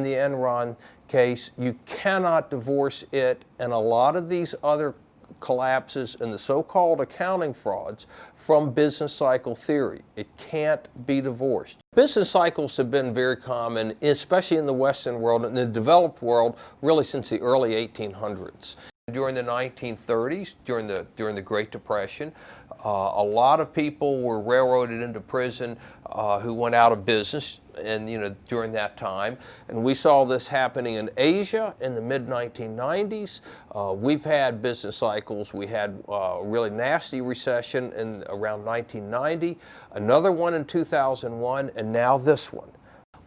the Enron case. You cannot divorce it and a lot of these other collapses and the so-called accounting frauds from business cycle theory. It can't be divorced. Business cycles have been very common, especially in the Western world and the developed world, really since the early 1800s. During the 1930s, during the Great Depression, a lot of people were railroaded into prison who went out of business, and during that time, and we saw this happening in Asia in the mid-1990s. We've had business cycles. We had a really nasty recession in around 1990, another one in 2001, and now this one.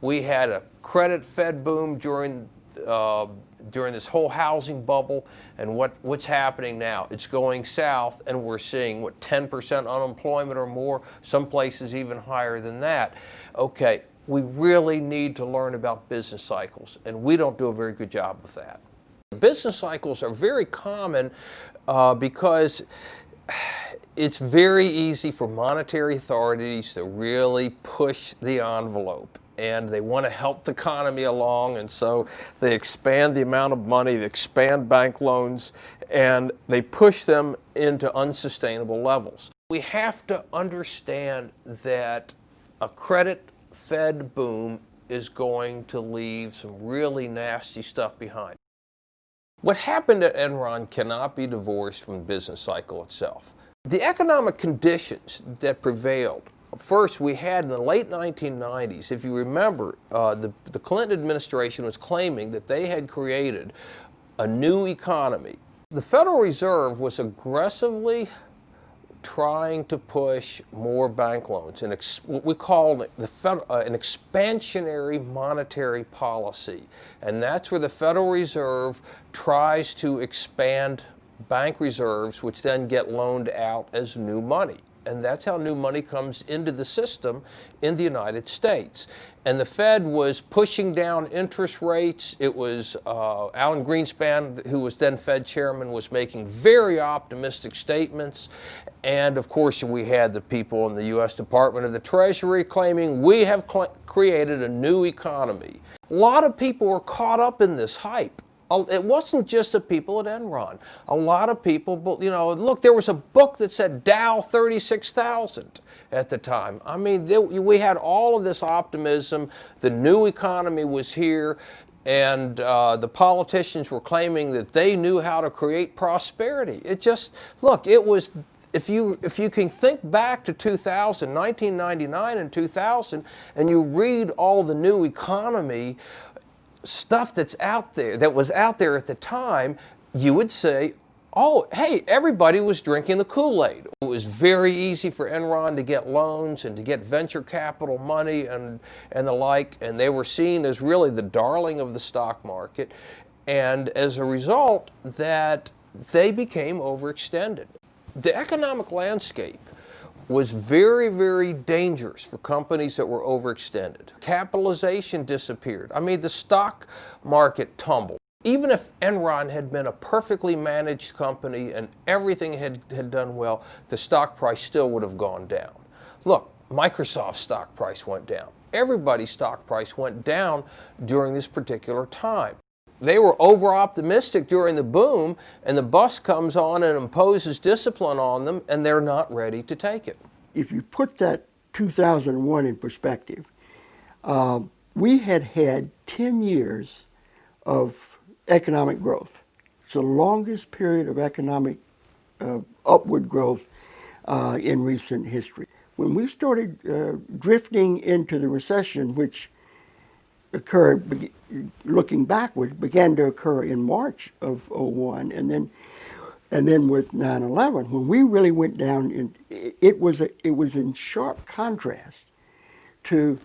We had a credit Fed boom during this whole housing bubble, and what's happening now? It's going south, and we're seeing 10% unemployment or more, some places even higher than that. Okay, we really need to learn about business cycles, and we don't do a very good job with that. Business cycles are very common because it's very easy for monetary authorities to really push the envelope, and they want to help the economy along, and so they expand the amount of money, they expand bank loans, and they push them into unsustainable levels. We have to understand that a credit Fed boom is going to leave some really nasty stuff behind. What happened at Enron cannot be divorced from the business cycle itself. The economic conditions that prevailed, first we had in the late 1990s, if you remember, the Clinton administration was claiming that they had created a new economy. The Federal Reserve was aggressively trying to push more bank loans, and what we call an expansionary monetary policy. And that's where the Federal Reserve tries to expand bank reserves, which then get loaned out as new money. And that's how new money comes into the system in the United States. And the Fed was pushing down interest rates. It was Alan Greenspan, who was then Fed chairman, was making very optimistic statements. And of course, we had the people in the U.S. Department of the Treasury claiming we have created a new economy. A lot of people were caught up in this hype. It wasn't just the people at Enron. A lot of people, look, there was a book that said Dow 36,000 at the time. I mean, we had all of this optimism. The new economy was here, and the politicians were claiming that they knew how to create prosperity. It just, look, it was, if you can think back to 2000, 1999 and 2000, and you read all the new economy stuff that was out there at the time, you would say, oh, hey, everybody was drinking the Kool-Aid. It was very easy for Enron to get loans and to get venture capital money and the like, and they were seen as really the darling of the stock market. And as a result, that they became overextended. The economic landscape was very, very dangerous for companies that were overextended. Capitalization disappeared. I mean, the stock market tumbled. Even if Enron had been a perfectly managed company and everything had done well, the stock price still would have gone down. Look, Microsoft's stock price went down. Everybody's stock price went down during this particular time. They were over-optimistic during the boom, and the bus comes on and imposes discipline on them, and they're not ready to take it. If you put that 2001 in perspective, we had had 10 years of economic growth. It's the longest period of economic upward growth in recent history. When we started drifting into the recession, which occurred, looking backwards, began to occur in March of '01, and then with 9/11, when we really went down, it was in sharp contrast to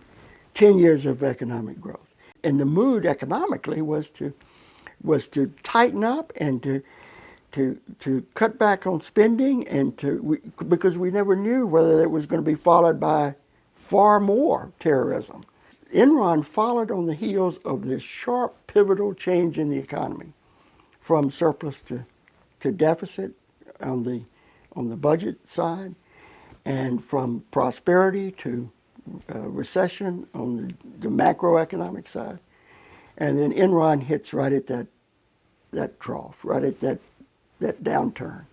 10 years of economic growth. And the mood economically was to tighten up and to cut back on spending, and because we never knew whether it was going to be followed by far more terrorism. Enron followed on the heels of this sharp, pivotal change in the economy, from surplus to deficit on the budget side, and from prosperity to recession on the macroeconomic side. And then Enron hits right at that trough, right at that downturn.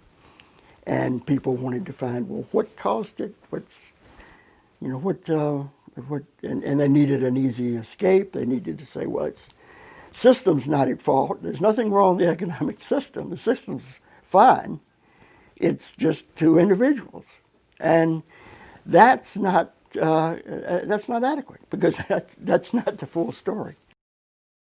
And people wanted to find, well, what caused it? And they needed an easy escape. They needed to say, well, it's system's not at fault. There's nothing wrong with the economic system. The system's fine. It's just two individuals. And that's not adequate, because that's not the full story.